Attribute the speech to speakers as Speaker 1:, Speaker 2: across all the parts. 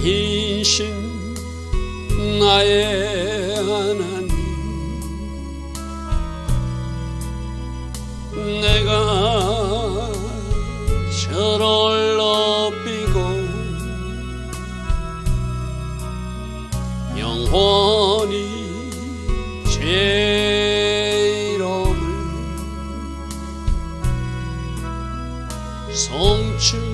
Speaker 1: 왕이신 나의 하나님, 내가 저를 높이고 영원히 제 이름을 송축하리이다.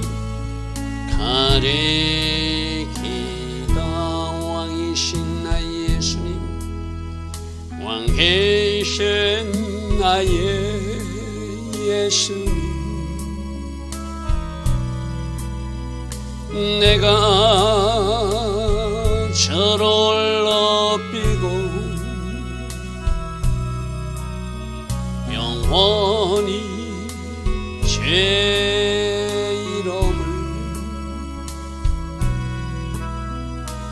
Speaker 1: 왕이신 나의 예수님, 왕이신 나의 예수님, 내가 저를 높이고 영원히 제 이름을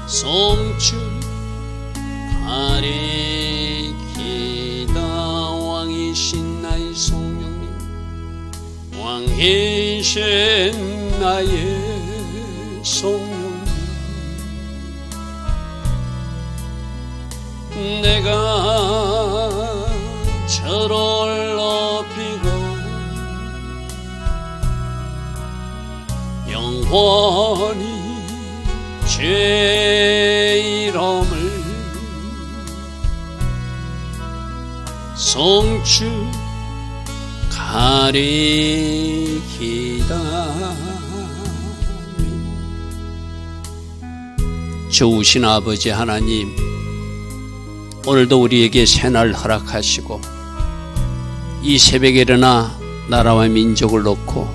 Speaker 1: 송축하리이다. 왕이신 나의 성령님, 왕이신 나의 성령님, 내가 저를 높이고 영원히 제 이름을 송축하리이다. 좋으신 아버지 하나님, 오늘도 우리에게 새날 허락하시고 이 새벽에 일어나 나라와 민족을 놓고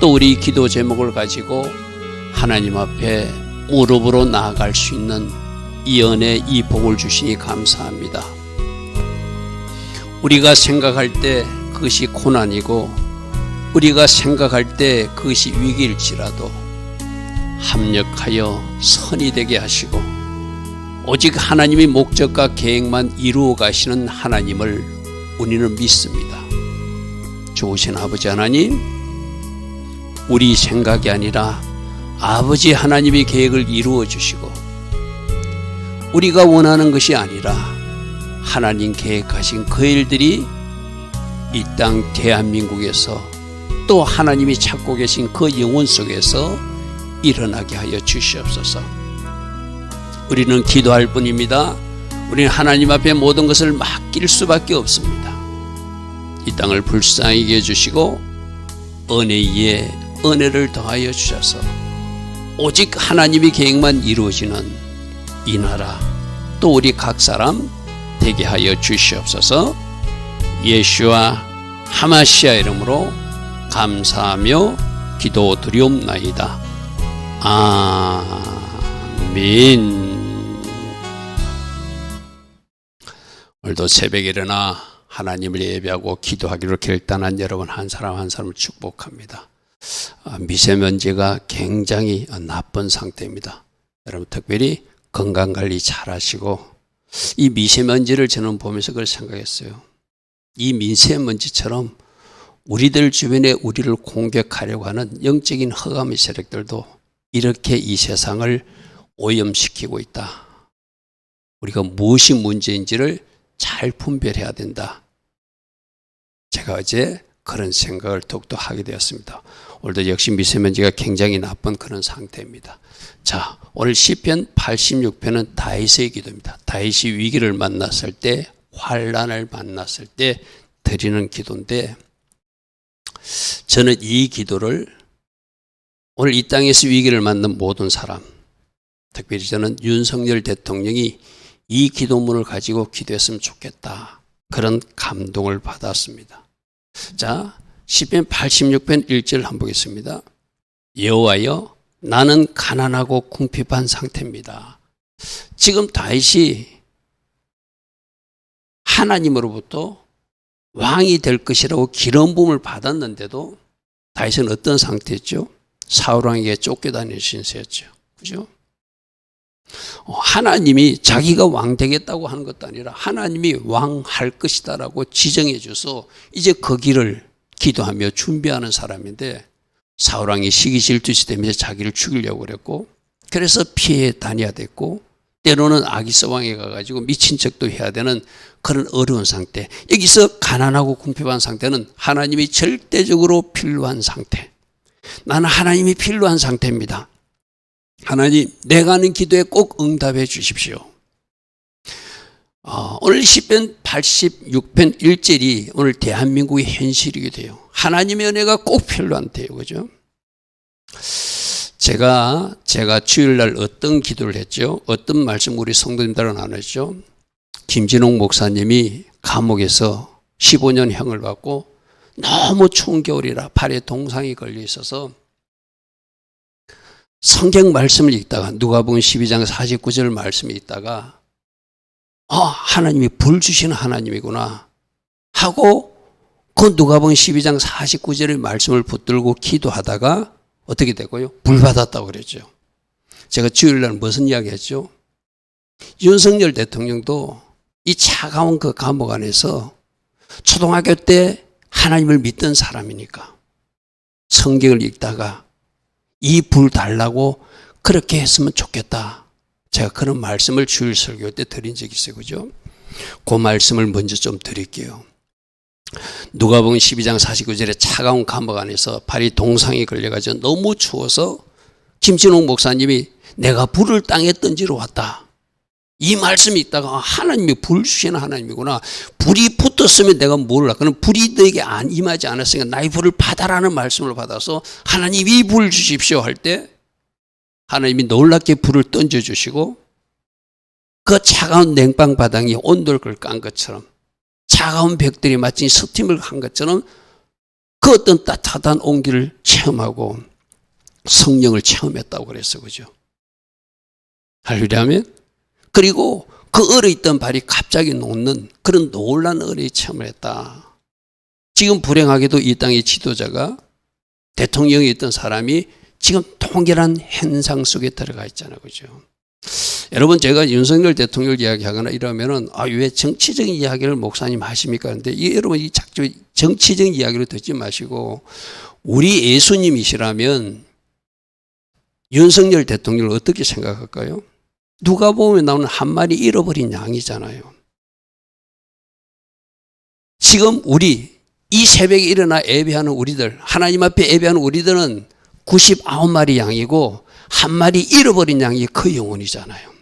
Speaker 1: 또 우리 기도 제목을 가지고 하나님 앞에 무릎으로 나아갈 수 있는 이 은혜, 이 복을 주시니 감사합니다. 우리가 생각할 때 그것이 고난이고 우리가 생각할 때 그것이 위기일지라도 합력하여 선이 되게 하시고 오직 하나님의 목적과 계획만 이루어 가시는 하나님을 우리는 믿습니다. 좋으신 아버지 하나님, 우리 생각이 아니라 아버지 하나님의 계획을 이루어 주시고 우리가 원하는 것이 아니라 하나님 계획하신 그 일들이 이 땅 대한민국에서 또 하나님이 찾고 계신 그 영혼 속에서 일어나게 하여 주시옵소서. 우리는 기도할 뿐입니다. 우리는 하나님 앞에 모든 것을 맡길 수밖에 없습니다. 이 땅을 불쌍히 해주시고 은혜 위에 은혜를 더하여 주셔서 오직 하나님의 계획만 이루어지는 이 나라 또 우리 각 사람 되게 하여 주시옵소서. 예수와 하마시아 이름으로 감사하며 기도드리옵나이다. 아멘. 오늘도 새벽에 일어나 하나님을 예배하고 기도하기로 결단한 여러분 한 사람 한 사람을 축복합니다. 미세먼지가 굉장히 나쁜 상태입니다. 여러분 특별히 건강관리 잘 하시고, 이 미세먼지를 저는 보면서 그걸 생각했어요. 이 미세먼지처럼 우리들 주변에 우리를 공격하려고 하는 영적인 흑암의 세력들도 이렇게 이 세상을 오염시키고 있다. 우리가 무엇이 문제인지를 잘 분별해야 된다. 제가 어제 그런 생각을 더욱더 하게 되었습니다. 오늘도 역시 미세먼지가 굉장히 나쁜 그런 상태입니다. 자, 오늘 시편 86편은 다윗의 기도입니다. 다윗이 위기를 만났을 때, 환난을 만났을 때 드리는 기도인데, 저는 이 기도를 오늘 이 땅에서 위기를 만난 모든 사람, 특별히 저는 윤석열 대통령이 이 기도문을 가지고 기도했으면 좋겠다, 그런 감동을 받았습니다. 자, 시편 86편 1절 한번 보겠습니다. 여호와여, 나는 가난하고 궁핍한 상태입니다. 지금 다윗이 하나님으로부터 왕이 될 것이라고 기름 부음을 받았는데도 다윗은 어떤 상태였죠? 사울 왕에게 쫓겨다니는 신세였죠. 그죠? 하나님이 자기가 왕 되겠다고 하는 것도 아니라 하나님이 왕 할 것이다라고 지정해 줘서 이제 그 길을 기도하며 준비하는 사람인데, 사울 왕이 시기 질투시 때문에 자기를 죽이려고 그랬고, 그래서 피해 다녀야 됐고 때로는 악이 서방에 가가지고 미친 척도 해야 되는 그런 어려운 상태. 여기서 가난하고 궁핍한 상태는 하나님이 절대적으로 필요한 상태. 나는 하나님이 필요한 상태입니다. 하나님, 내가 하는 기도에 꼭 응답해 주십시오. 오늘 시편 86편 1절이 오늘 대한민국의 현실이게 돼요. 하나님의 은혜가 꼭 필요한 때예요. 그죠? 제가 주일날 어떤 기도를 했죠? 어떤 말씀 우리 성도님들과 나눴죠? 김진홍 목사님이 감옥에서 15년 형을 받고 너무 추운 겨울이라 발에 동상이 걸려 있어서 성경 말씀을 읽다가 누가복음 12장 49절 말씀을 읽다가 하나님이 불 주시는 하나님이구나 하고 그 누가복음 12장 49절의 말씀을 붙들고 기도하다가 어떻게 되고요? 불 받았다고 그랬죠. 제가 주일날 무슨 이야기 했죠? 윤석열 대통령도 이 차가운 그 감옥 안에서 초등학교 때 하나님을 믿던 사람이니까 성경을 읽다가 이 불 달라고 그렇게 했으면 좋겠다. 제가 그런 말씀을 주일 설교 때 드린 적이 있어요. 그죠? 그 말씀을 먼저 좀 드릴게요. 누가복음 12장 49절에 차가운 감옥 안에서 발이 동상이 걸려가지고 너무 추워서 김진홍 목사님이 내가 불을 땅에 던지러 왔다. 이 말씀이 있다가 하나님이 불 주시는 하나님이구나. 불이 붙었으면 내가 몰라. 그럼 불이 너에게 임하지 않았으니까 나의 불을 받아라는 말씀을 받아서 하나님 이 불 주십시오 할 때 하나님이 놀랍게 불을 던져주시고 그 차가운 냉방 바닥이 온돌을 깐 것처럼 차가운 벽들이 마치 스팀을 한 것처럼 그 어떤 따뜻한 온기를 체험하고 성령을 체험했다고 그랬어요. 그죠? 할렐루야면 그리고 그 얼어있던 발이 갑자기 녹는 그런 놀란 은혜의 체험을 했다. 지금 불행하게도 이 땅의 지도자가 대통령이 있던 사람이 지금 동일한 현상 속에 들어가 있잖아요. 그죠? 여러분 제가 윤석열 대통령 이야기하거나 이러면은 왜 정치적인 이야기를 목사님 하십니까? 그런데 여러분 이 정치적인 이야기를 듣지 마시고 우리 예수님이시라면 윤석열 대통령을 어떻게 생각할까요? 누가 보면 나오는 한 마리 잃어버린 양이잖아요. 지금 우리 이 새벽에 일어나 예배하는 우리들, 하나님 앞에 예배하는 우리들은 99마리 양이고 한 마리 잃어버린 양이 그 영혼이잖아요.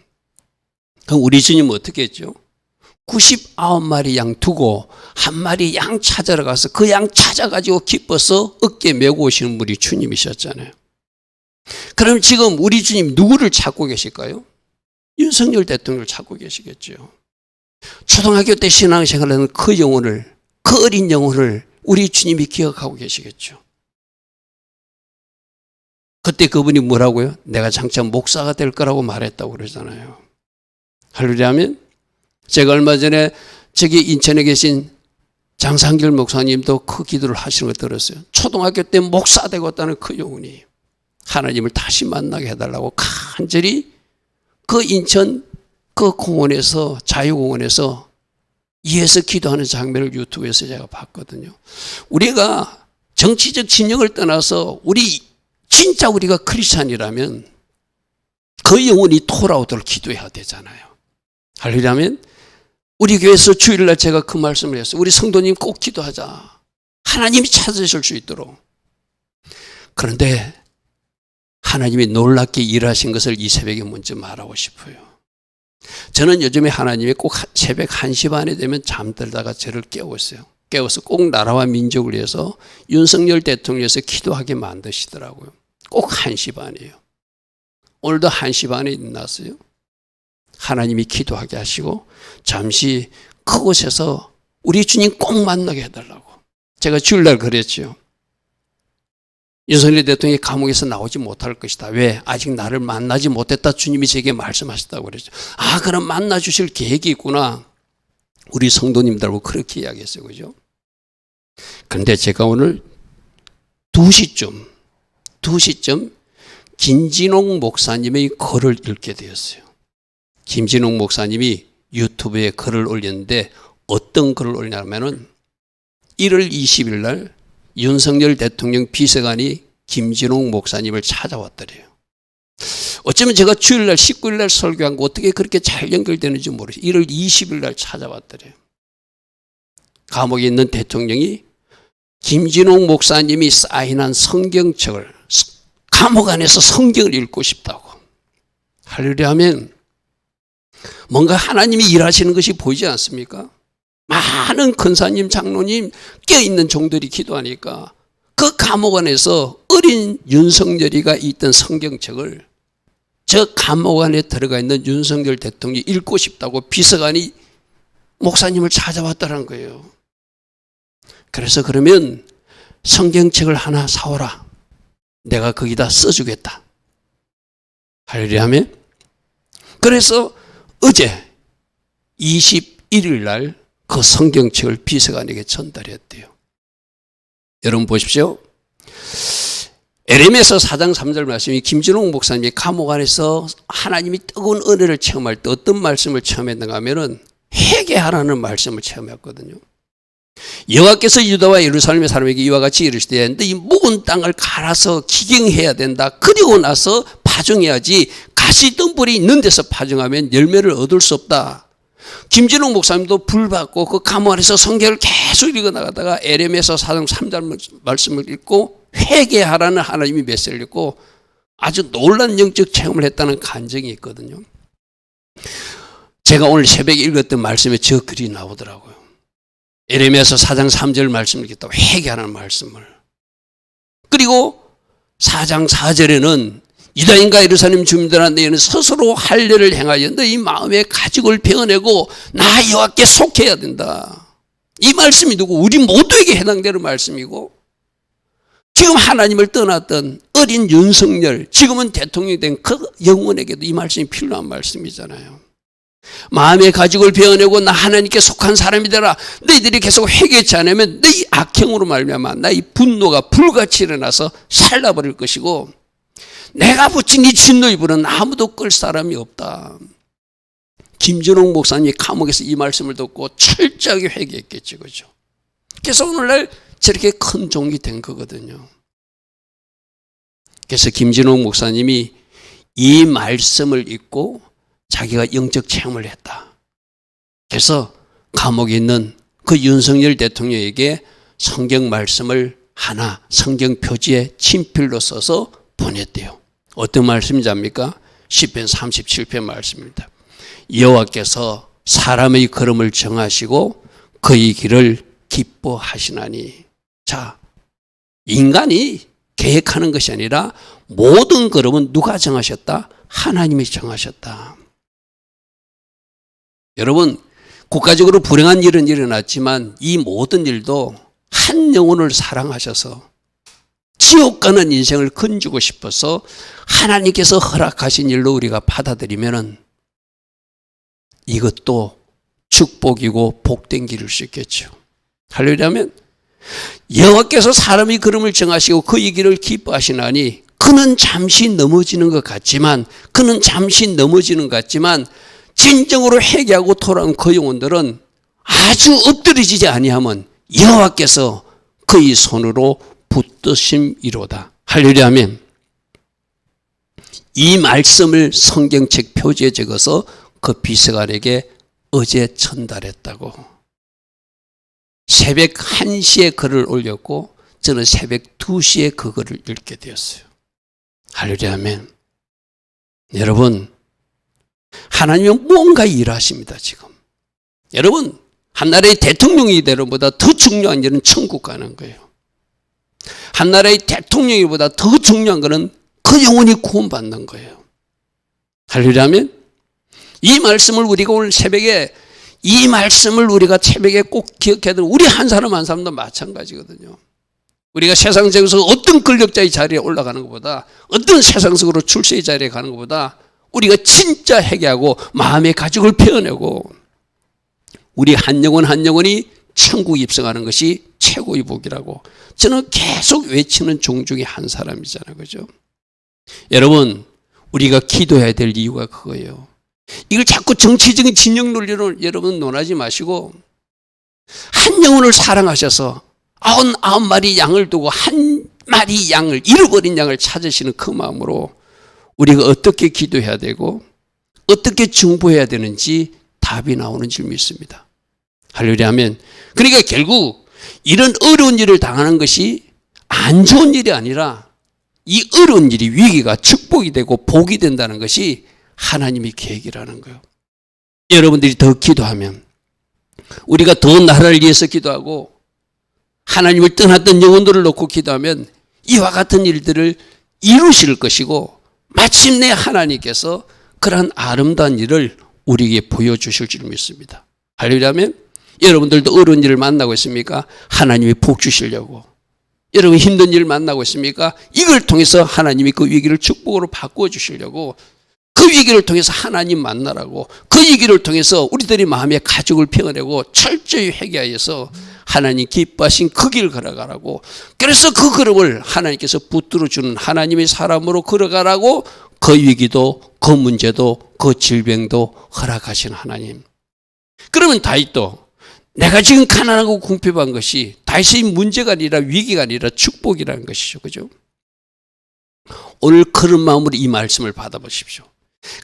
Speaker 1: 그럼 우리 주님은 어떻게 했죠? 99마리 양 두고 한 마리 양 찾아러 가서 그 양 찾아가지고 기뻐서 어깨 메고 오시는 분이 주님이셨잖아요. 그럼 지금 우리 주님 누구를 찾고 계실까요? 윤석열 대통령을 찾고 계시겠죠. 초등학교 때 신앙생활하는 그 영혼을, 그 어린 영혼을 우리 주님이 기억하고 계시겠죠. 그때 그분이 뭐라고요? 내가 장차 목사가 될 거라고 말했다고 그러잖아요. 할렐루야면 제가 얼마 전에 저기 인천에 계신 장상길 목사님도 그 기도를 하시는 걸 들었어요. 초등학교 때 목사 되고 왔다는 그 영혼이 하나님을 다시 만나게 해달라고 간절히 그 인천 그 공원에서 자유공원에서 이에서 기도하는 장면을 유튜브에서 제가 봤거든요. 우리가 정치적 진영을 떠나서 진짜 우리가 크리스찬이라면 그 영혼이 돌아오도록 기도해야 되잖아요. 할렐루야면 우리 교회에서 주일날 제가 그 말씀을 했어요. 우리 성도님 꼭 기도하자. 하나님이 찾으실 수 있도록. 그런데 하나님이 놀랍게 일하신 것을 이 새벽에 먼저 말하고 싶어요. 저는 요즘에 하나님이 꼭 새벽 1시 반에 되면 잠들다가 저를 깨웠어요. 깨워서 꼭 나라와 민족을 위해서 윤석열 대통령에서 기도하게 만드시더라고요. 꼭 1시 반이에요. 오늘도 1시 반에 일어났어요. 하나님이 기도하게 하시고 잠시 그곳에서 우리 주님 꼭 만나게 해달라고. 제가 주일날 그랬죠. 윤석열 대통령이 감옥에서 나오지 못할 것이다. 왜? 아직 나를 만나지 못했다. 주님이 제게 말씀하셨다고 그랬죠. 그럼 만나 주실 계획이 있구나. 우리 성도님들하고 그렇게 이야기했어요. 그죠? 그런데 제가 오늘 2시쯤 김진홍 목사님의 글을 읽게 되었어요. 김진홍 목사님이 유튜브에 글을 올렸는데 어떤 글을 올렸냐면은 1월 20일 날 윤석열 대통령 비서관이 김진홍 목사님을 찾아왔더래요. 어쩌면 제가 주일날 19일날 설교한 거 어떻게 그렇게 잘 연결되는지 모르겠어요. 1월 20일날 찾아봤더래요. 감옥에 있는 대통령이 김진홍 목사님이 사인한 성경책을 감옥 안에서 성경을 읽고 싶다고 하려고 하면 뭔가 하나님이 일하시는 것이 보이지 않습니까? 많은 권사님, 장로님, 껴있는 종들이 기도하니까 그 감옥 안에서 어린 윤석열이가 있던 성경책을 저 감옥 안에 들어가 있는 윤석열 대통령이 읽고 싶다고 비서관이 목사님을 찾아왔다는 거예요. 그래서 그러면 성경책을 하나 사오라. 내가 거기다 써주겠다. 하려고 하면 그래서 어제 21일 날 그 성경책을 비서관에게 전달했대요. 여러분 보십시오. 에레미야서 4장 3절 말씀이 김진홍 목사님이 감옥 안에서 하나님이 뜨거운 은혜를 체험할 때 어떤 말씀을 체험했는가 하면은 회개하라는 말씀을 체험했거든요. 여호와께서 유다와 예루살렘의 사람에게 이와 같이 이르시되 너희 묵은 땅을 갈아서 기경해야 된다. 그리고 나서 파종해야지 가시덤불이 있는 데서 파종하면 열매를 얻을 수 없다. 김진홍 목사님도 불받고 그 감옥 안에서 성경을 계속 읽어나가다가 에레미야서 4장 3절 말씀을 읽고 회개하라는 하나님의 메시지를 읽고 아주 놀라운 영적 체험을 했다는 간증이 있거든요. 제가 오늘 새벽에 읽었던 말씀에 저 글이 나오더라고요. 에레미야서 4장 3절 말씀을 읽겠다고 회개하라는 말씀을. 그리고 4장 4절에는 유다인과 예루살렘 주민들아 너희는 스스로 할례를 행하여 너희 마음의 가죽을 베어내고 나 여호와께 속해야 된다. 이 말씀이 누구? 우리 모두에게 해당되는 말씀이고 지금 하나님을 떠났던 어린 윤석열, 지금은 대통령이 된 그 영혼에게도 이 말씀이 필요한 말씀이잖아요. 마음의 가죽을 베어내고 나 하나님께 속한 사람이 되라. 너희들이 계속 회개치 않으면 너희 악행으로 말미암아 나의 분노가 불같이 일어나서 살라버릴 것이고 내가 붙인 이 진노의 불은 아무도 끌 사람이 없다. 김진홍 목사님이 감옥에서 이 말씀을 듣고 철저하게 회개했겠죠. 그죠? 그래서 오늘날 저렇게 큰 종이 된 거거든요. 그래서 김진홍 목사님이 이 말씀을 읽고 자기가 영적 체험을 했다. 그래서 감옥에 있는 그 윤석열 대통령에게 성경 말씀을 하나 성경 표지에 친필로 써서 보냈대요. 어떤 말씀인지 압니까? 시편 37편 말씀입니다. 여호와께서 사람의 걸음을 정하시고 그의 길을 기뻐하시나니. 자, 인간이 계획하는 것이 아니라 모든 걸음은 누가 정하셨다? 하나님이 정하셨다. 여러분, 국가적으로 불행한 일은 일어났지만 이 모든 일도 한 영혼을 사랑하셔서 지옥 가는 인생을 건지고 싶어서 하나님께서 허락하신 일로 우리가 받아들이면 이것도 축복이고 복된 길일 수 있겠죠. 할렐루야면 여호와께서 사람의 걸음을 정하시고 그의 길을 기뻐하시나니 그는 잠시 넘어지는 것 같지만 진정으로 회개하고 돌아온 그 영혼들은 아주 엎드려지지 아니하면 여호와께서 그의 손으로 붙드심이로다. 할렐루야 하면 이 말씀을 성경책 표지에 적어서 그 비서관에게 어제 전달했다고. 새벽 1시에 글을 올렸고 저는 새벽 2시에 그 글을 읽게 되었어요. 할렐루야 아멘. 여러분, 하나님은 뭔가 일하십니다. 지금 여러분, 한 나라의 대통령이 되는 것보다 더 중요한 일은 천국 가는 거예요. 한 나라의 대통령이보다 더 중요한 것은 그 영혼이 구원받는 거예요. 할렐루야 아멘. 이 말씀을 우리가 오늘 새벽에 꼭 기억해야 되는 우리 한 사람 한 사람도 마찬가지거든요. 우리가 세상적으로 어떤 권력자의 자리에 올라가는 것보다 어떤 세상적으로 출세의 자리에 가는 것보다 우리가 진짜 회개하고 마음의 가죽을 베어내고 우리 한 영혼이 천국 입성하는 것이 최고의 복이라고 저는 계속 외치는 종 중에 한 사람이잖아요. 그죠? 여러분, 우리가 기도해야 될 이유가 그거예요. 이걸 자꾸 정치적인 진영 논리로 여러분 논하지 마시고 한 영혼을 사랑하셔서 99마리 양을 두고 한 마리 양을 잃어버린 양을 찾으시는 그 마음으로 우리가 어떻게 기도해야 되고 어떻게 중보해야 되는지 답이 나오는 줄 믿습니다. 할렐루야 하면, 그러니까 결국 이런 어려운 일을 당하는 것이 안 좋은 일이 아니라 이 어려운 일이 위기가 축복이 되고 복이 된다는 것이 하나님의 계획이라는 거예요. 여러분들이 더 기도하면, 우리가 더 나라를 위해서 기도하고 하나님을 떠났던 영혼들을 놓고 기도하면 이와 같은 일들을 이루실 것이고, 마침내 하나님께서 그러한 아름다운 일을 우리에게 보여주실 줄 믿습니다. 할렐루야 하면, 여러분들도 어려운 일을 만나고 있습니까? 하나님이 복 주시려고. 여러분 힘든 일을 만나고 있습니까? 이걸 통해서 하나님이 그 위기를 축복으로 바꾸어 주시려고, 그 위기를 통해서 하나님 만나라고, 그 위기를 통해서 우리들의 마음의 가족을 평안하고 철저히 회개하여서 하나님 기뻐하신 그 길을 걸어가라고, 그래서 그 걸음을 하나님께서 붙들어 주는 하나님의 사람으로 걸어가라고, 그 위기도 그 문제도 그 질병도 허락하신 하나님. 그러면 다윗도 내가 지금 가난하고 궁핍한 것이 다윗의 문제가 아니라 위기가 아니라 축복이라는 것이죠. 그죠? 오늘 그런 마음으로 이 말씀을 받아보십시오.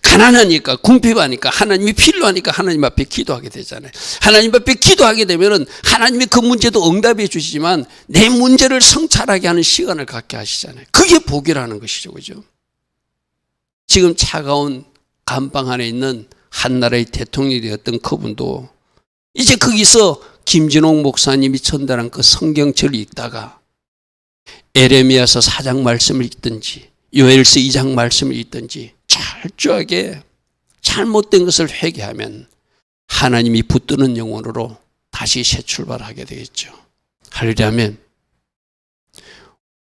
Speaker 1: 가난하니까, 궁핍하니까, 하나님이 필요하니까 하나님 앞에 기도하게 되잖아요. 하나님 앞에 기도하게 되면은 하나님이 그 문제도 응답해 주시지만 내 문제를 성찰하게 하는 시간을 갖게 하시잖아요. 그게 복이라는 것이죠. 그죠? 지금 차가운 감방 안에 있는 한 나라의 대통령이 되었던 그분도 이제 거기서 김진홍 목사님이 전달한 그 성경책을 읽다가 에레미야서 4장 말씀을 읽든지 요엘서 2장 말씀을 읽든지 철저하게 잘못된 것을 회개하면 하나님이 붙드는 영혼으로 다시 새 출발하게 되겠죠. 하려면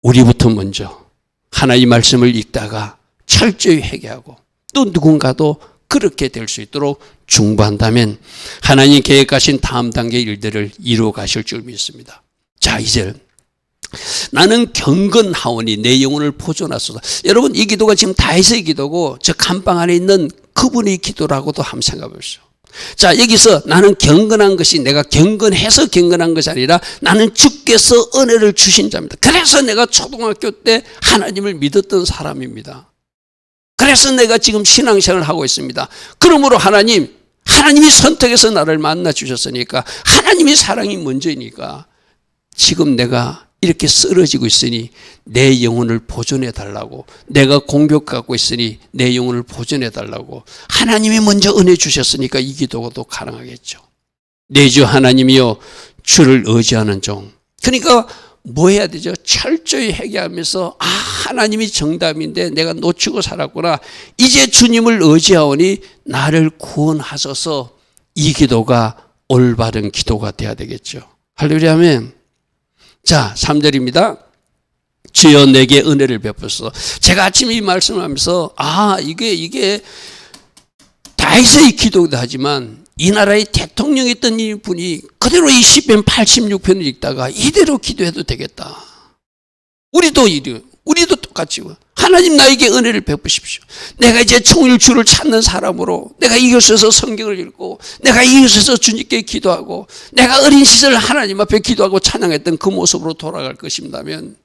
Speaker 1: 우리부터 먼저 하나님의 말씀을 읽다가 철저히 회개하고 또 누군가도 그렇게 될 수 있도록 중보한다면 하나님 계획하신 다음 단계 일들을 이루어 가실 줄 믿습니다. 자, 이제 나는 경건하오니 내 영혼을 보존하소서. 여러분, 이 기도가 지금 다윗의 기도고 저 감방 안에 있는 그분의 기도라고도 한번 생각해 보십시오. 자, 여기서 나는 경건한 것이 내가 경건해서 경건한 것이 아니라 나는 주께서 은혜를 주신 자입니다. 그래서 내가 초등학교 때 하나님을 믿었던 사람입니다. 그래서 내가 지금 신앙생활을 하고 있습니다. 그러므로 하나님이 선택해서 나를 만나 주셨으니까, 하나님의 사랑이 먼저이니까 지금 내가 이렇게 쓰러지고 있으니 내 영혼을 보존해 달라고, 내가 공격하고 있으니 내 영혼을 보존해 달라고 하나님이 먼저 은혜 주셨으니까 이 기도도 가능하겠죠. 내 주 하나님이여 주를 의지하는 종. 그러니까 뭐 해야 되죠? 철저히 회개하면서 하나님이 정답인데 내가 놓치고 살았구나. 이제 주님을 의지하오니 나를 구원하소서. 이 기도가 올바른 기도가 돼야 되겠죠. 할렐루야 아멘. 자, 3절입니다. 주여 내게 은혜를 베푸소서. 제가 아침에 이 말씀을 하면서 이게 다윗의 기도도 하지만 이 나라의 대통령이었던 이 분이 그대로 이 시편 86편을 읽다가 이대로 기도해도 되겠다. 우리도 똑같이 하나님 나에게 은혜를 베푸십시오. 내가 이제 총일 주를 찾는 사람으로 내가 이곳에서 성경을 읽고 내가 이곳에서 주님께 기도하고 내가 어린 시절 하나님 앞에 기도하고 찬양했던 그 모습으로 돌아갈 것입니다면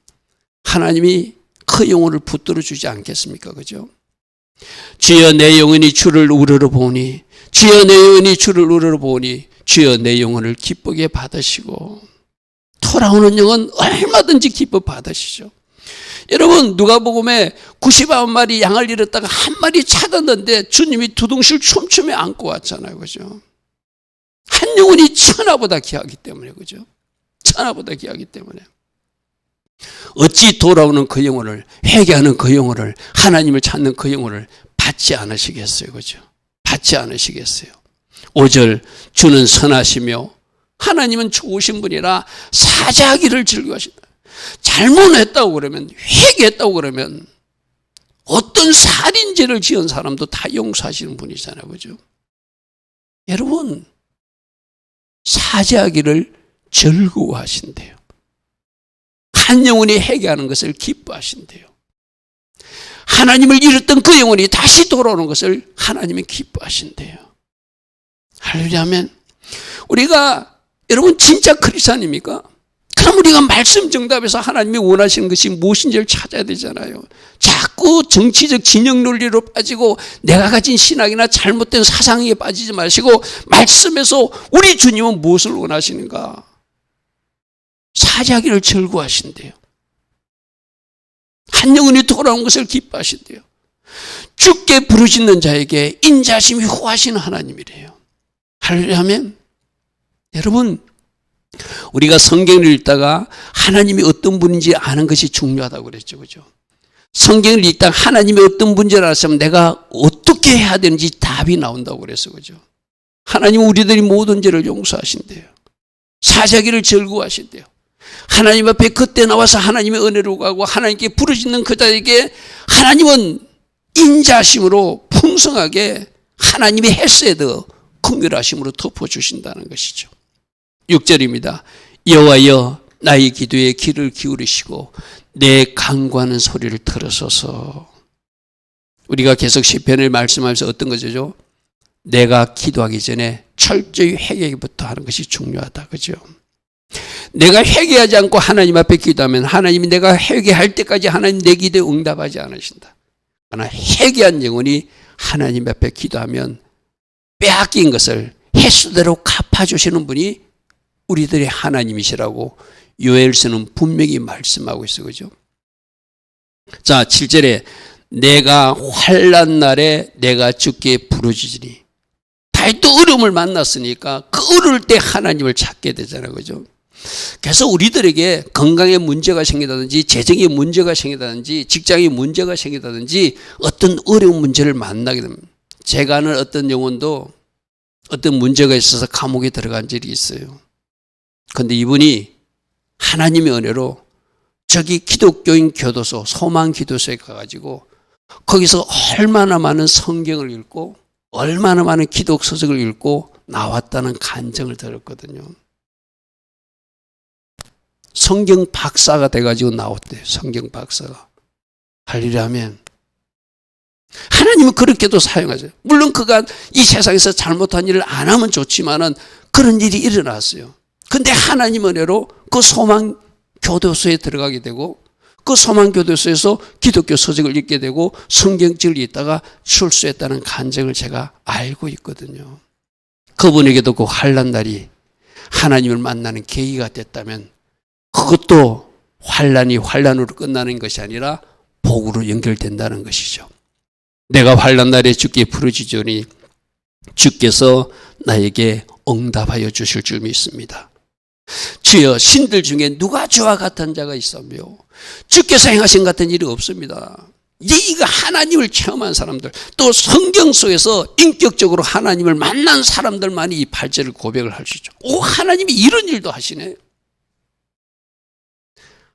Speaker 1: 하나님이 그 영혼을 붙들어 주지 않겠습니까? 그죠? 주여 내 영혼이 주를 우러러 보니, 주여 내 영혼이 주를 우러러 보니 주여 내 영혼을 기쁘게 받으시고, 돌아오는 영혼 얼마든지 기뻐 받으시죠. 여러분, 누가복음에 99마리 양을 잃었다가 한 마리 찾았는데 주님이 두둥실 춤추며 안고 왔잖아요. 그죠? 한 영혼이 천하보다 귀하기 때문에. 그죠? 천하보다 귀하기 때문에. 어찌 돌아오는 그 영혼을, 회개하는 그 영혼을, 하나님을 찾는 그 영혼을 받지 않으시겠어요? 그죠? 받지 않으시겠어요? 5절, 주는 선하시며 하나님은 좋으신 분이라 사죄하기를 즐거워하신다. 잘못했다고 그러면, 회개했다고 그러면 어떤 살인죄를 지은 사람도 다 용서하시는 분이잖아요. 그죠? 여러분, 사죄하기를 즐거워하신대요. 한 영혼이 회개하는 것을 기뻐하신대요. 하나님을 잃었던 그 영혼이 다시 돌아오는 것을 하나님이 기뻐하신대요. 할렐루야 아멘. 우리가, 여러분 진짜 크리스찬입니까? 그럼 우리가 말씀 정답에서 하나님이 원하시는 것이 무엇인지를 찾아야 되잖아요. 자꾸 정치적 진영 논리로 빠지고 내가 가진 신학이나 잘못된 사상에 빠지지 마시고 말씀에서 우리 주님은 무엇을 원하시는가? 사자기를 절구하신대요. 한 영혼이 돌아온 것을 기뻐하신대요. 주께 부르짖는 자에게 인자심이 후하시는 하나님이래요. 하려면 여러분, 우리가 성경을 읽다가 하나님이 어떤 분인지 아는 것이 중요하다고 그랬죠. 그죠? 성경을 읽다가 하나님이 어떤 분인지를 알았으면 내가 어떻게 해야 되는지 답이 나온다고 그랬어. 그죠? 하나님은 우리들이 모든 죄를 용서하신대요. 사자기를 절구하신대요. 하나님 앞에 그때 나와서 하나님의 은혜로 가고 하나님께 부르짖는 그 자에게 하나님은 인자심으로 풍성하게 하나님의 헤세드 긍휼하심으로 덮어주신다는 것이죠. 6절입니다. 여호와여 나의 기도에 귀를 기울이시고 내 간구하는 소리를 들으소서. 우리가 계속 시편을 말씀하면서 어떤 거죠? 내가 기도하기 전에 철저히 회개부터 하는 것이 중요하다. 그죠? 내가 회개하지 않고 하나님 앞에 기도하면 하나님이 내가 회개할 때까지 하나님 내 기도에 응답하지 않으신다. 그러나 회개한 영혼이 하나님 앞에 기도하면 빼앗긴 것을 횟수대로 갚아주시는 분이 우리들의 하나님이시라고 요엘서는 분명히 말씀하고 있어요. 그죠? 자, 7절에 내가 환난 날에 내가 주께 부르짖으니. 다윗도 어려움을 만났으니까 그 어려울 때 하나님을 찾게 되잖아요. 그죠? 그래서 우리들에게 건강에 문제가 생기다든지 재정에 문제가 생기다든지 직장에 문제가 생기다든지 어떤 어려운 문제를 만나게 됩니다. 제가 아는 어떤 영혼도 어떤 문제가 있어서 감옥에 들어간 적이 있어요. 그런데 이분이 하나님의 은혜로 저기 기독교인 교도소, 소망기도소에 가가지고 거기서 얼마나 많은 성경을 읽고 얼마나 많은 기독 서적을 읽고 나왔다는 간증을 들었거든요. 성경 박사가 돼가지고 나왔대요. 성경 박사가. 할일을 하면 하나님은 그렇게도 사용하죠. 물론 그가 이 세상에서 잘못한 일을 안 하면 좋지만은 그런 일이 일어났어요. 근데 하나님 은혜로 그 소망 교도소에 들어가게 되고 그 소망 교도소에서 기독교 서적을 읽게 되고 성경책을 읽다가 출소했다는 간증을 제가 알고 있거든요. 그분에게도 그 환난 날이 하나님을 만나는 계기가 됐다면 그것도 환난이 환난으로 끝나는 것이 아니라 복으로 연결된다는 것이죠. 내가 환난 날에 주께 부르짖으니 주께서 나에게 응답하여 주실 줄 믿습니다. 주여 신들 중에 누가 주와 같은 자가 있으며 주께서 행하신 같은 일이 없습니다. 이거 하나님을 체험한 사람들 또 성경 속에서 인격적으로 하나님을 만난 사람들만이 이 8절을 고백을 할 수 있죠. 오, 하나님이 이런 일도 하시네.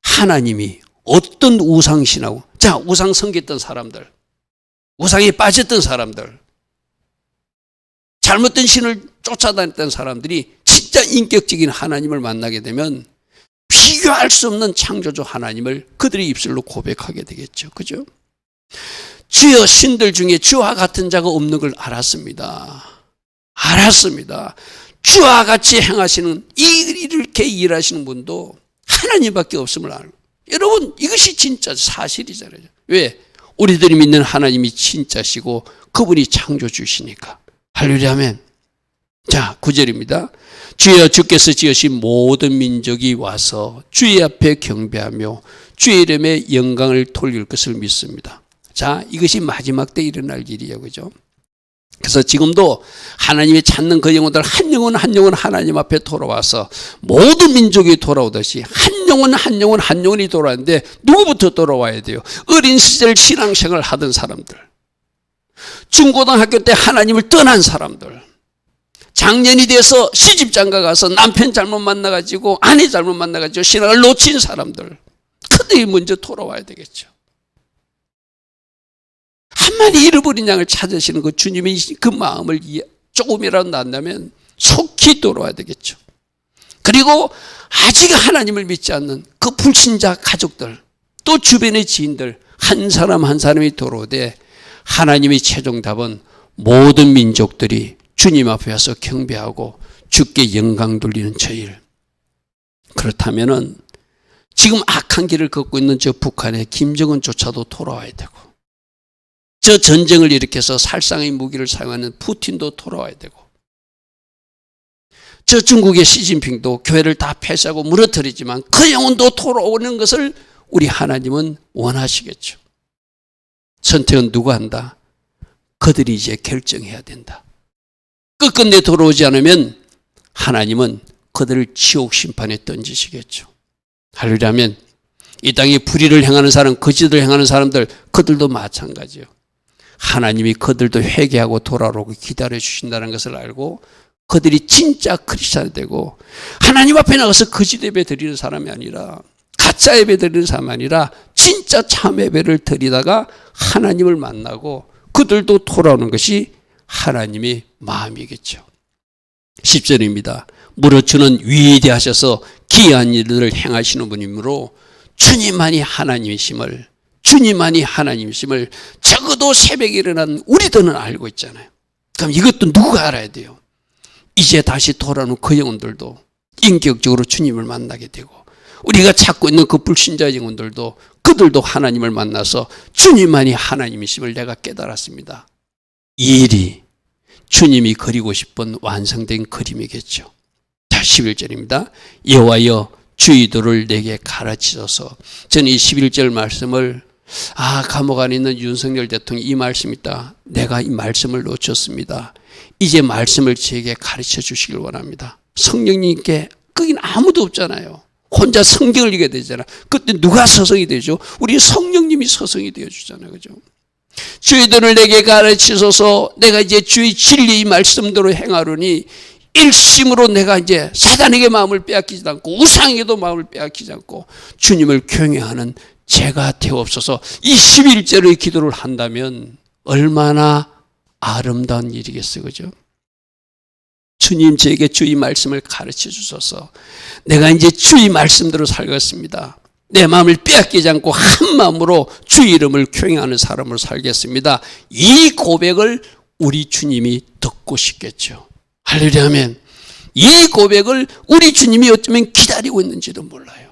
Speaker 1: 하나님이 어떤 우상신하고 자 우상 섬겼던 사람들 우상에 빠졌던 사람들 잘못된 신을 쫓아다녔던 사람들이 진짜 인격적인 하나님을 만나게 되면 비교할 수 없는 창조주 하나님을 그들의 입술로 고백하게 되겠죠. 그죠? 주여 신들 중에 주와 같은 자가 없는 걸 알았습니다. 알았습니다. 주와 같이 행하시는 이렇게 일하시는 분도 하나님밖에 없음을 알고 여러분 이것이 진짜 사실이잖아요. 왜? 우리들이 믿는 하나님이 진짜시고 그분이 창조주시니까. 할렐루야 아멘. 자 9절입니다. 주여 주께서 지으신 모든 민족이 와서 주의 앞에 경배하며 주의 이름에 영광을 돌릴 것을 믿습니다. 자 이것이 마지막 때 일어날 일이에요. 그죠? 그래서 지금도 하나님이 찾는 그 영혼들 한 영혼 한 영혼 하나님 앞에 돌아와서 모든 민족이 돌아오듯이 한 영혼 한 영혼 한 영혼이 돌아왔는데 누구부터 돌아와야 돼요? 어린 시절 신앙생활을 하던 사람들, 중고등학교 때 하나님을 떠난 사람들, 장년이 돼서 시집장가 가서 남편 잘못 만나가지고 아내 잘못 만나가지고 신앙을 놓친 사람들, 그들이 먼저 돌아와야 되겠죠. 한 마리 잃어버린 양을 찾으시는 그 주님의 그 마음을 조금이라도 난다면 속히 돌아와야 되겠죠. 그리고 아직 하나님을 믿지 않는 그 불신자 가족들 또 주변의 지인들 한 사람 한 사람이 돌아오되 하나님의 최종 답은 모든 민족들이 주님 앞에 와서 경배하고 주께 영광 돌리는 저일 그렇다면은 지금 악한 길을 걷고 있는 저 북한의 김정은조차도 돌아와야 되고, 저 전쟁을 일으켜서 살상의 무기를 사용하는 푸틴도 돌아와야 되고, 저 중국의 시진핑도 교회를 다 폐쇄하고 무너뜨리지만 그 영혼도 돌아오는 것을 우리 하나님은 원하시겠죠. 선택은 누가 한다? 그들이 이제 결정해야 된다. 끝끝내 돌아오지 않으면 하나님은 그들을 지옥 심판에 던지시겠죠. 할렐루야면 이 땅에 불의를 행하는 사람, 거짓을 행하는 사람들, 그들도 마찬가지예요. 하나님이 그들도 회개하고 돌아오고 기다려 주신다는 것을 알고 그들이 진짜 크리스찬이 되고 하나님 앞에 나가서 거짓 예배 드리는 사람이 아니라, 가짜 예배 드리는 사람이 아니라 진짜 참 예배를 드리다가 하나님을 만나고 그들도 돌아오는 것이 하나님의 마음이겠죠. 10절입니다. 물어주는 위대하셔서 기이한 일들을 행하시는 분이므로 주님만이 하나님이심을, 주님만이 하나님이심을 적어도 새벽에 일어난 우리들은 알고 있잖아요. 그럼 이것도 누가 알아야 돼요? 이제 다시 돌아오는 그 영혼들도 인격적으로 주님을 만나게 되고, 우리가 찾고 있는 그 불신자 영혼들도 그들도 하나님을 만나서 주님만이 하나님이심을 내가 깨달았습니다. 이 일이 주님이 그리고 싶은 완성된 그림이겠죠. 자, 11절입니다. 여호와여 주의도를 내게 가르치소서. 저는 이 11절 말씀을 감옥 안에 있는 윤석열 대통령이 이 말씀이 있다. 내가 이 말씀을 놓쳤습니다. 이제 말씀을 저에게 가르쳐 주시길 원합니다. 성령님께 거긴 아무도 없잖아요. 혼자 성경을 읽어야 되잖아. 그때 누가 서성이 되죠? 우리 성령님이 서성이 되어주잖아요. 그죠? 주의도를 내게 가르치소서. 내가 이제 주의 진리의 말씀대로 행하노니 일심으로 내가 이제 사단에게 마음을 빼앗기지 않고 우상에게도 마음을 빼앗기지 않고 주님을 경외하는 제가 되옵소서. 이 11절의 기도를 한다면 얼마나 아름다운 일이겠어요. 그죠? 주님 저에게 주의 말씀을 가르쳐 주소서. 내가 이제 주의 말씀대로 살겠습니다. 내 마음을 빼앗기지 않고 한 마음으로 주의 이름을 경외하는 사람으로 살겠습니다. 이 고백을 우리 주님이 듣고 싶겠죠. 할렐루야 하면 이 고백을 우리 주님이 어쩌면 기다리고 있는지도 몰라요.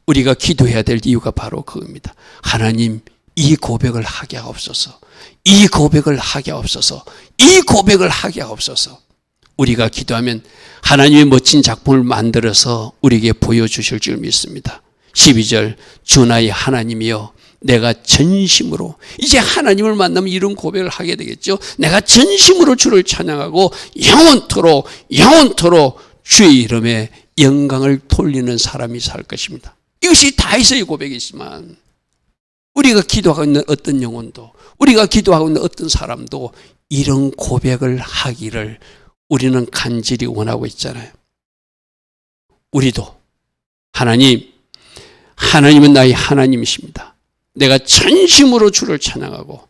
Speaker 1: 우리가 기도해야 될 이유가 바로 그겁니다. 하나님 이 고백을 하게 하옵소서. 이 고백을 하게 하옵소서. 이 고백을 하게 하옵소서. 우리가 기도하면 하나님의 멋진 작품을 만들어서 우리에게 보여주실 줄 믿습니다. 12절 주 나의 하나님이여 내가 전심으로, 이제 하나님을 만나면 이런 고백을 하게 되겠죠. 내가 전심으로 주를 찬양하고 영원토록 주의 이름에 영광을 돌리는 사람이 살 것입니다. 이것이 다윗의 고백이지만 우리가 기도하고 있는 어떤 영혼도, 우리가 기도하고 있는 어떤 사람도 이런 고백을 하기를 우리는 간절히 원하고 있잖아요. 우리도 하나님은 나의 하나님이십니다. 내가 전심으로 주를 찬양하고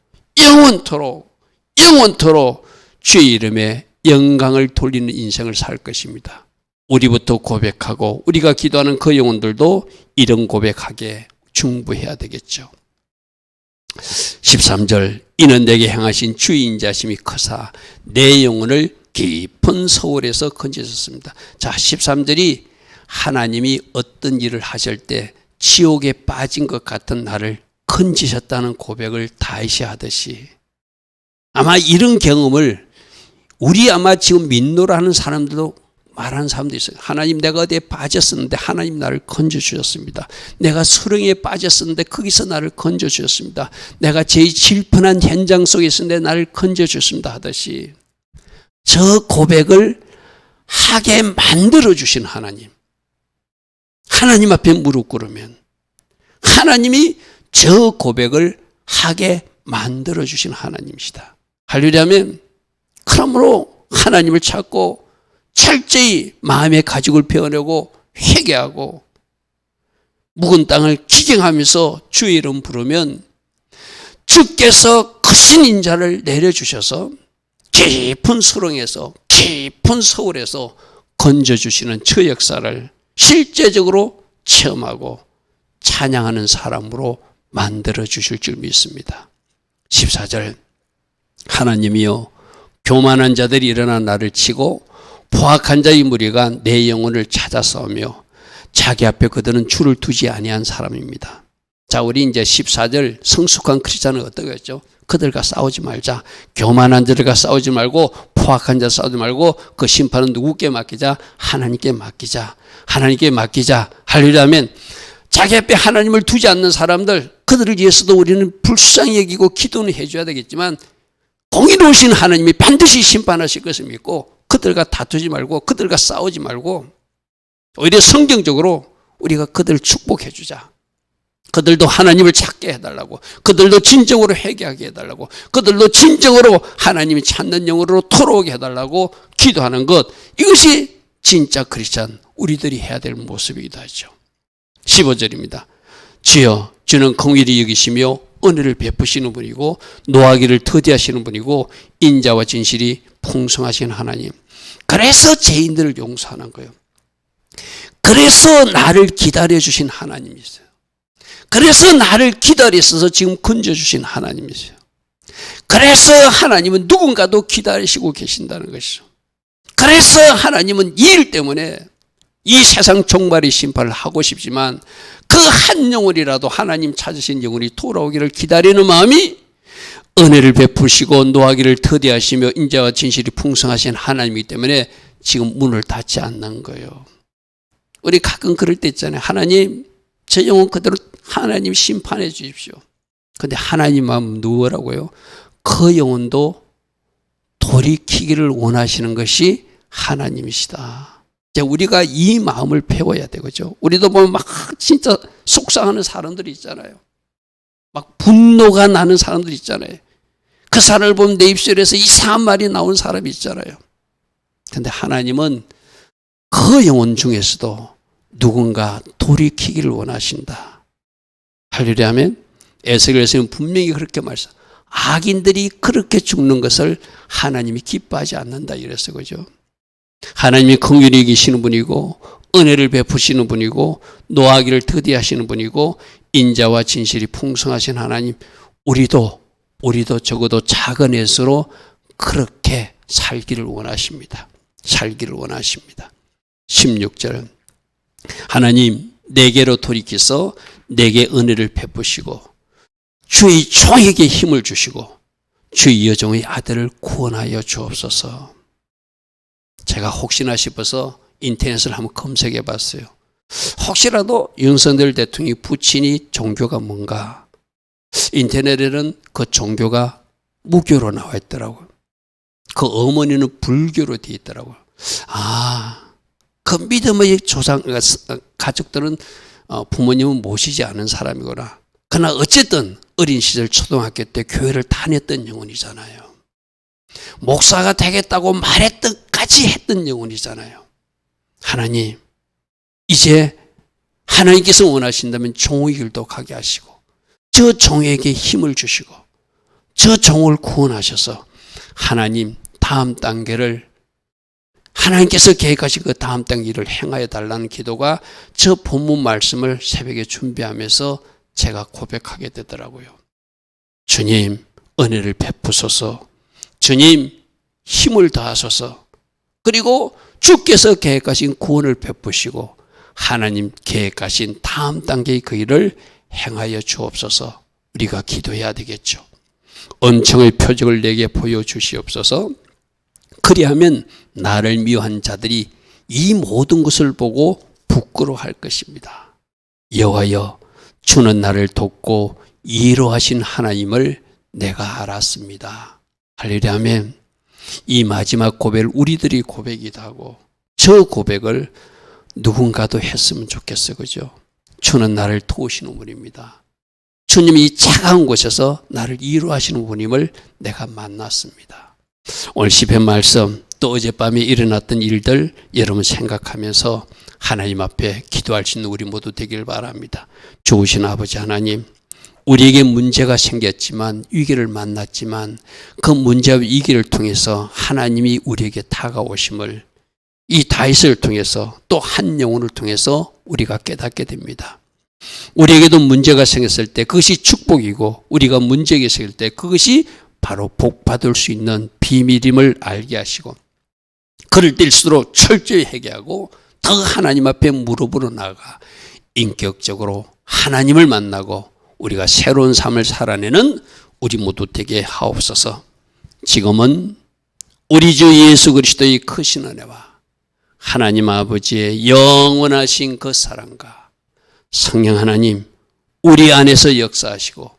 Speaker 1: 영원토록 주의 이름에 영광을 돌리는 인생을 살 것입니다. 우리부터 고백하고 우리가 기도하는 그 영혼들도 이런 고백하게 중보해야 되겠죠. 13절 이는 내게 행하신 주의 인자심이 크사 내 영혼을 깊은 서울에서 건지셨습니다. 자, 13절이 하나님이 어떤 일을 하실 때 지옥에 빠진 것 같은 나를 건지셨다는 고백을 다윗이 하듯이, 아마 이런 경험을 우리 아마 지금 민노라는 사람들도 말하는 사람도 있어요. 하나님 내가 어디에 빠졌었는데 하나님 나를 건져주셨습니다. 내가 수렁에 빠졌었는데 거기서 나를 건져주셨습니다. 내가 제일 질펀한 현장 속에 있었는데 나를 건져주셨습니다 하듯이 저 고백을 하게 만들어주신 하나님 앞에 무릎 꿇으면 하나님이 저 고백을 하게 만들어주신 하나님이시다. 할렐루야면 그러므로 하나님을 찾고 철저히 마음의 가죽을 베어내고 회개하고 묵은 땅을 기경하면서 주의 이름 부르면 주께서 크신 인자를 내려주셔서 깊은 수렁에서 깊은 서울에서 건져주시는 저 역사를 실제적으로 체험하고 찬양하는 사람으로 만들어주실 줄 믿습니다. 14절 하나님이여 교만한 자들이 일어나 나를 치고 포악한 자의 무리가 내 영혼을 찾아 싸우며 자기 앞에 그들은 줄을 두지 아니한 사람입니다. 자, 우리 이제 14절 성숙한 크리스찬은 어떻게 했죠? 그들과 싸우지 말자. 교만한 자들과 싸우지 말고 포악한 자 싸우지 말고 그 심판은 누구께 맡기자? 하나님께 맡기자. 하나님께 맡기자. 하려면 자기 앞에 하나님을 두지 않는 사람들, 그들을 위해서도 우리는 불쌍히 여기고 기도는 해줘야 되겠지만 공의로우신 하나님이 반드시 심판하실 것을 믿고 그들과 다투지 말고 그들과 싸우지 말고 오히려 성경적으로 우리가 그들을 축복해 주자. 그들도 하나님을 찾게 해달라고, 그들도 진정으로 회개하게 해달라고, 그들도 진정으로 하나님이 찾는 영으로 돌아오게 해달라고 기도하는 것, 이것이 진짜 크리스찬 우리들이 해야 될 모습이기도 하죠. 15절입니다. 주여, 주는 긍휼히 여기시며 은혜를 베푸시는 분이고 노하기를 더디하시는 분이고 인자와 진실이 풍성하신 하나님. 그래서 죄인들을 용서하는 거예요. 그래서 나를 기다려주신 하나님이세요. 그래서 나를 기다리셔서 지금 건져주신 하나님이세요. 그래서 하나님은 누군가도 기다리시고 계신다는 것이죠. 그래서 하나님은 이 일 때문에 이 세상 종말의 심판을 하고 싶지만 그 한 영혼이라도 하나님 찾으신 영혼이 돌아오기를 기다리는 마음이 은혜를 베푸시고 노하기를 더디하시며 인자와 진실이 풍성하신 하나님이기 때문에 지금 문을 닫지 않는 거예요. 우리 가끔 그럴 때 있잖아요. 하나님, 저 영혼 그대로 하나님 심판해 주십시오. 근데 하나님 마음 누구라고요? 그 영혼도 돌이키기를 원하시는 것이 하나님이시다. 이제 우리가 이 마음을 배워야 되겠죠. 우리도 보면 막 진짜 속상하는 사람들이 있잖아요. 막 분노가 나는 사람들이 있잖아요. 그 사람을 보면 내 입술에서 이상한 말이 나오는 사람이 있잖아요. 근데 하나님은 그 영혼 중에서도 누군가 돌이키기를 원하신다. 할렐루야 하면 에스겔에서는 분명히 그렇게 말씀. 악인들이 그렇게 죽는 것을 하나님이 기뻐하지 않는다 이랬어요. 그죠? 하나님이 긍휼히 여기시는 분이고 은혜를 베푸시는 분이고 노하기를 더디하시는 분이고 인자와 진실이 풍성하신 하나님. 우리도 적어도 작은 애수로 그렇게 살기를 원하십니다. 살기를 원하십니다. 16절 하나님 내게로 돌이켜서 내게 은혜를 베푸시고 주의 종에게 힘을 주시고 주의 여종의 아들을 구원하여 주옵소서. 제가 혹시나 싶어서 인터넷을 한번 검색해 봤어요. 혹시라도 윤석열 대통령이 부친이 종교가 뭔가, 인터넷에는 그 종교가 무교로 나와 있더라고요. 그 어머니는 불교로 되어 있더라고요. 그 믿음의 조상, 가족들은 부모님은 모시지 않은 사람이구나. 그러나 어쨌든 어린 시절 초등학교 때 교회를 다녔던 영혼이잖아요. 목사가 되겠다고 말했던까지 했던 영혼이잖아요. 하나님, 이제 하나님께서 원하신다면 종의 길도 가게 하시고 저 종에게 힘을 주시고 저 종을 구원하셔서 하나님 다음 단계를 하나님께서 계획하신 그 다음 단계를 행하여 달라는 기도가 저 본문 말씀을 새벽에 준비하면서 제가 고백하게 되더라고요. 주님 은혜를 베푸소서. 주님 힘을 더하소서. 그리고 주께서 계획하신 구원을 베푸시고 하나님 계획하신 다음 단계의 그 일을 행하여 주옵소서. 우리가 기도해야 되겠죠. 은총의 표적을 내게 보여주시옵소서. 그리하면 나를 미워한 자들이 이 모든 것을 보고 부끄러워할 것입니다. 여호와여, 주는 나를 돕고 이로하신 하나님을 내가 알았습니다. 할렐루야 아멘. 이 마지막 고백을 우리들이 고백이기도 하고 저 고백을 누군가도 했으면 좋겠어요. 그죠? 주는 나를 도우시는 분입니다. 주님이 이 차가운 곳에서 나를 이루하시는 분임을 내가 만났습니다. 오늘 시편 말씀 또 어젯밤에 일어났던 일들 여러분 생각하면서 하나님 앞에 기도할 수 있는 우리 모두 되길 바랍니다. 좋으신 아버지 하나님, 우리에게 문제가 생겼지만 위기를 만났지만 그 문제와 위기를 통해서 하나님이 우리에게 다가오심을 이 다윗을 통해서 또 한 영혼을 통해서 우리가 깨닫게 됩니다. 우리에게도 문제가 생겼을 때 그것이 축복이고 우리가 문제가 생길 때 그것이 바로 복 받을 수 있는 비밀임을 알게 하시고 그럴 때일수록 철저히 회개하고 더 하나님 앞에 무릎으로 나가 인격적으로 하나님을 만나고 우리가 새로운 삶을 살아내는 우리 모두 되게 하옵소서. 지금은 우리 주 예수 그리스도의 크신 은혜와 하나님 아버지의 영원하신 그 사랑과 성령 하나님 우리 안에서 역사하시고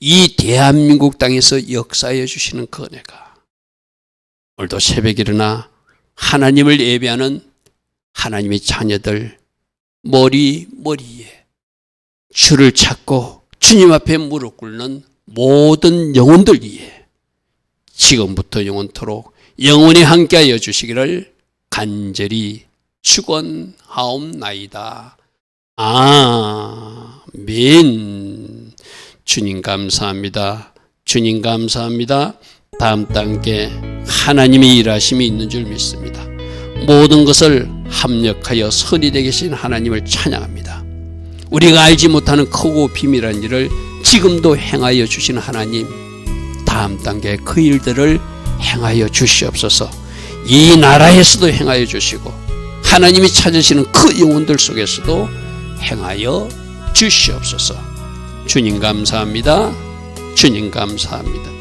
Speaker 1: 이 대한민국 땅에서 역사해 주시는 그 은혜가 오늘도 새벽에 일어나 하나님을 예배하는 하나님의 자녀들 머리에 주를 찾고 주님 앞에 무릎 꿇는 모든 영혼들 위해 지금부터 영원토록 영원히 함께하여 주시기를 간절히 축원하옵나이다. 아멘. 주님 감사합니다. 주님 감사합니다. 다음 단계 하나님의 일하심이 있는 줄 믿습니다. 모든 것을 합력하여 선이 되게 하신 하나님을 찬양합니다. 우리가 알지 못하는 크고 비밀한 일을 지금도 행하여 주시는 하나님, 다음 단계 그 일들을 행하여 주시옵소서. 이 나라에서도 행하여 주시고 하나님이 찾으시는 그 영혼들 속에서도 행하여 주시옵소서. 주님 감사합니다. 주님 감사합니다.